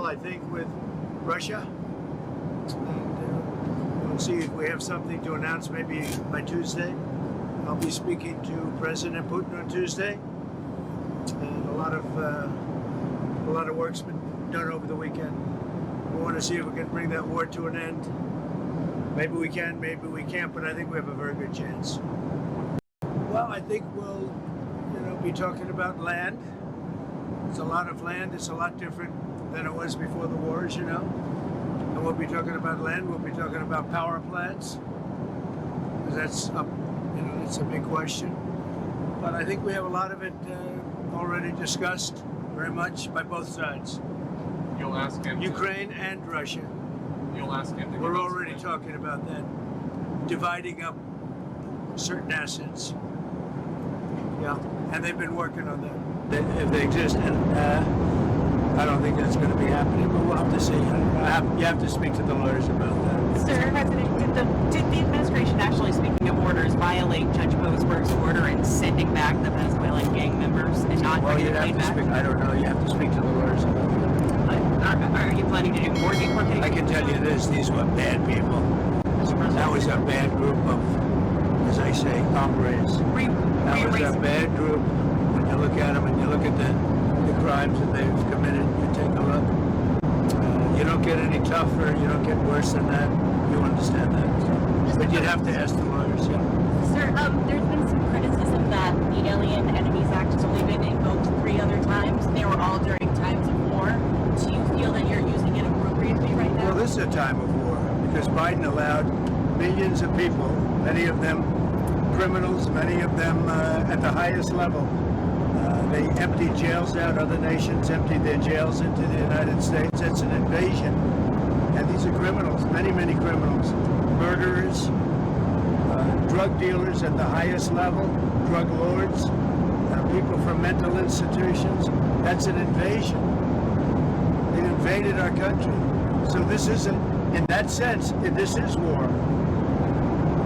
I think, with Russia. And we'll see if we have something to announce maybe by Tuesday. I'll be speaking to President Putin on Tuesday, and a lot of work's been done over the weekend. We want to see if we can bring that war to an end. Maybe we can, maybe we can't, but I think we have a very good chance. Well, I think we'll, be talking about land. It's a lot of land. It's a lot different than it was before the wars, And we'll be talking about land. We'll be talking about power plants, because that's up. It's a big question. But I think we have a lot of it already discussed very much by both sides. You'll ask him. Ukraine and Russia. You'll ask him. We're already talking about that, dividing up certain assets. Yeah, and they've been working on that. If they exist, and I don't think that's going to be happening, but we'll have to see. You have to speak to the lawyers about that. Sir, President, did the administration, actually speaking of orders, violate Judge Boasberg's order in sending back the Venezuelan gang members and not bringing them back? I don't know. You have to speak to the lawyers about that. Are you planning to do more deportations? I can tell you this: these were bad people. That was a bad group of, as I say, hombres. That was a bad group. When you look at them and you look at the crimes that they've committed, you take a look. You don't get any tougher. You don't get worse than that. You understand that. But you'd have to ask the lawyers, yeah. Sir, there's been some criticism that the Alien Enemies Act has only been invoked 3 other times. They were all during times of war. Do you feel that you're using it appropriately right now? Well, this is a time of war because Biden allowed millions of people, many of them criminals, many of them at the highest level. They emptied jails out. Other nations emptied their jails into the United States. That's an invasion. And these are criminals, many, many criminals. Murderers, drug dealers at the highest level, drug lords, people from mental institutions. That's an invasion. They invaded our country. So this isn't, in that sense, this is war.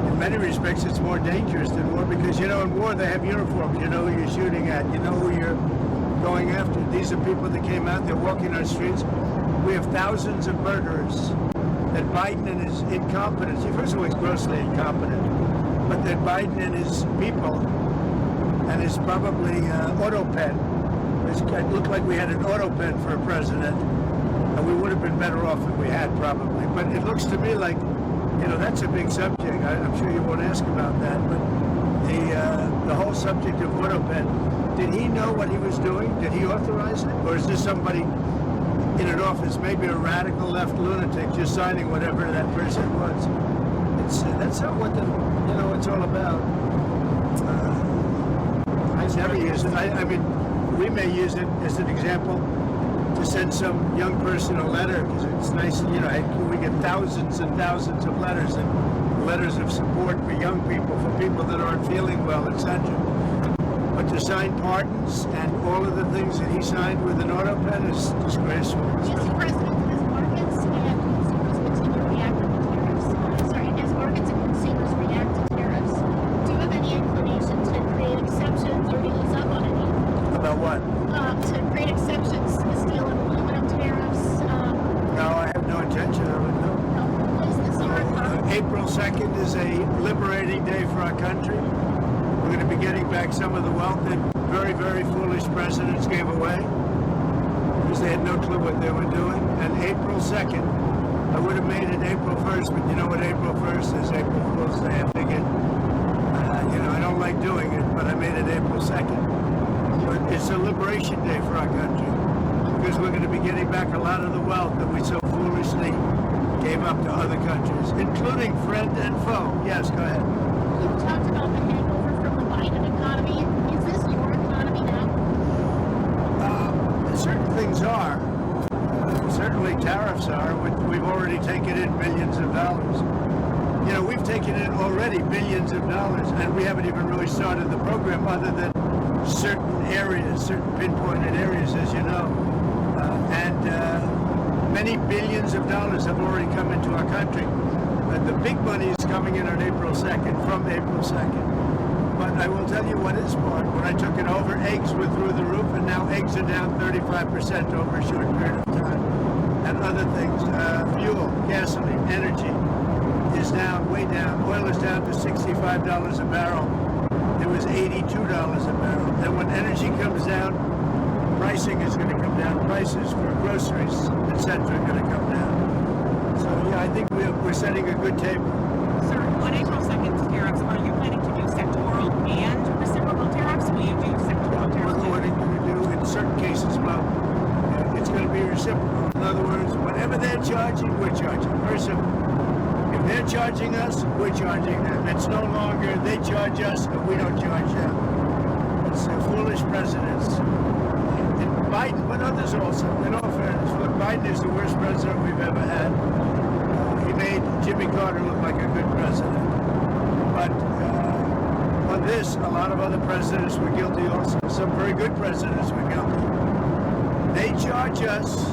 In many respects, it's more dangerous than war because, in war they have uniforms. You know who you're shooting at. You know who you're going after. These are people that came out. They're walking our streets. We have thousands of murderers that Biden and his incompetence, first of all, he's grossly incompetent, but that Biden and his people and his probably auto pen, it looked like we had an auto pen for a president, and we would have been better off if we had probably. But it looks to me like, that's a big subject. I'm sure you won't ask about that, but the whole subject of auto pen, did he know what he was doing? Did he authorize it? Or is this somebody in an office, maybe a radical left lunatic, just signing whatever that person wants? That's not what it's all about. I never use it. I mean, we may use it as an example to send some young person a letter because it's nice. We get thousands and thousands of letters and letters of support for young people, for people that aren't feeling well, etc. But to sign pardons and all of the things that he signed with an auto pen is disgraceful. Mr. President, as markets and consumers continue to react to tariffs, as markets and consumers react to tariffs, do you have any inclination to create exceptions or to ease up on any? About what? To create exceptions to the steel and aluminum tariffs. No, I have no intention of it, no. Is this April 2nd is a liberating day for our country. We're going to be getting back some of the wealth that very, very foolish presidents gave away because they had no clue what they were doing. And April 2nd, I would have made it April 1st, but you know what April 1st is? April Fool's Day. I figured, I don't like doing it, but I made it April 2nd. But it's a liberation day for our country because we're going to be getting back a lot of the wealth that we so foolishly gave up to other countries, including friend and foe. Yes, go ahead. You talked about the hangover from the Biden economy. Is this your economy now? Certain things are. Certainly tariffs are. We've already taken in billions of dollars. We've taken in already billions of dollars, and we haven't even really started the program other than certain areas, certain pinpointed areas, as you know. Many billions of dollars have already come into our country. The big money is coming in on April 2nd, from April 2nd. But I will tell you what is part. When I took it over, eggs were through the roof, and now eggs are down 35% over a short period of time. gasoline, energy is down, way down. Oil is down to $65 a barrel. It was $82 a barrel. And when energy comes down, pricing is going to come down. Prices for groceries, etc., are going to come down. So yeah, I think we're setting a good table. Sir, on April 2nd tariffs, are you planning to do sectoral and reciprocal tariffs? Will you do sectoral tariffs? What are going to do in certain cases? Well, it's going to be reciprocal. In other words, whatever they're charging, we're charging. Very simple. If they're charging us, we're charging them. It's no longer they charge us and we don't charge them. It's foolish presidents. And Biden, but others also. In all fairness, look, Biden is the worst president we've ever had. He made Jimmy Carter look like a good president. But on this, a lot of other presidents were guilty also. Some very good presidents were guilty. They charge us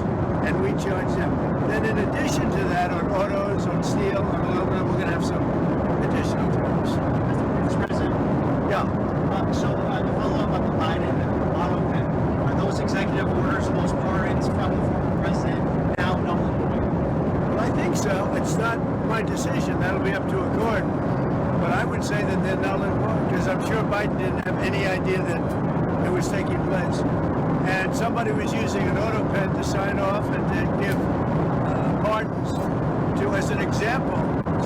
and we charge them. Then in addition to that, on autos, on steel, on aluminum, we're going to have some additional tariffs. Mr. President, Yeah. to follow up on the Biden auto pen, are those executive orders, those pardons from the former president now null and void? Well, I think so. It's not my decision. That'll be up to a court. But I would say that they're null and void because I'm sure Biden didn't have any idea that it was taking place. And somebody was using an auto pen to sign off and to give pardons to, as an example,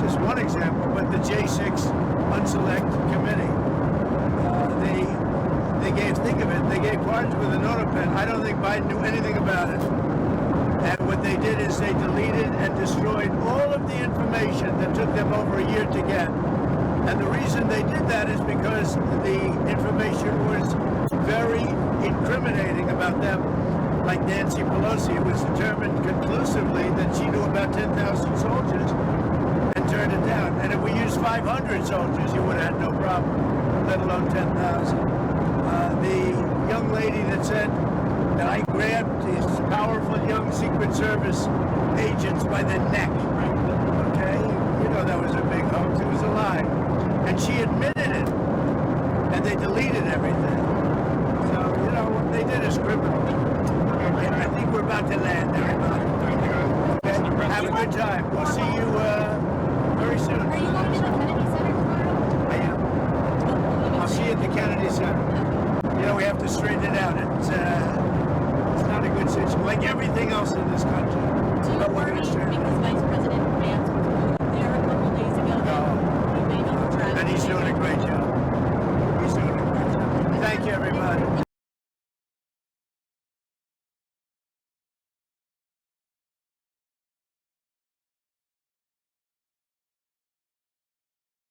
just one example, but the J6 Unselect Committee. They gave pardons with an auto pen. I don't think Biden knew anything about it. And what they did is they deleted and destroyed all of the information that took them over a year to get. And the reason they did that is because the information was very incriminating about them. Like Nancy Pelosi, it was determined conclusively that she knew about 10,000 soldiers and turned it down. And if we used 500 soldiers, you would have had no problem, let alone 10,000. The young lady that said that I grabbed these powerful young Secret Service agents by the neck. Okay? You know that was a big hoax. It was a lie. And she admitted it. And they deleted everything. So, you know, what they did is criminal. And I think we're about to land, everybody. Okay? Have a good time. We'll see you very soon. Are you going to the Kennedy Center tomorrow? I am. I'll see you at the Kennedy Center. You know, we have to straighten it out. It's not a good situation. Like everything else in this country.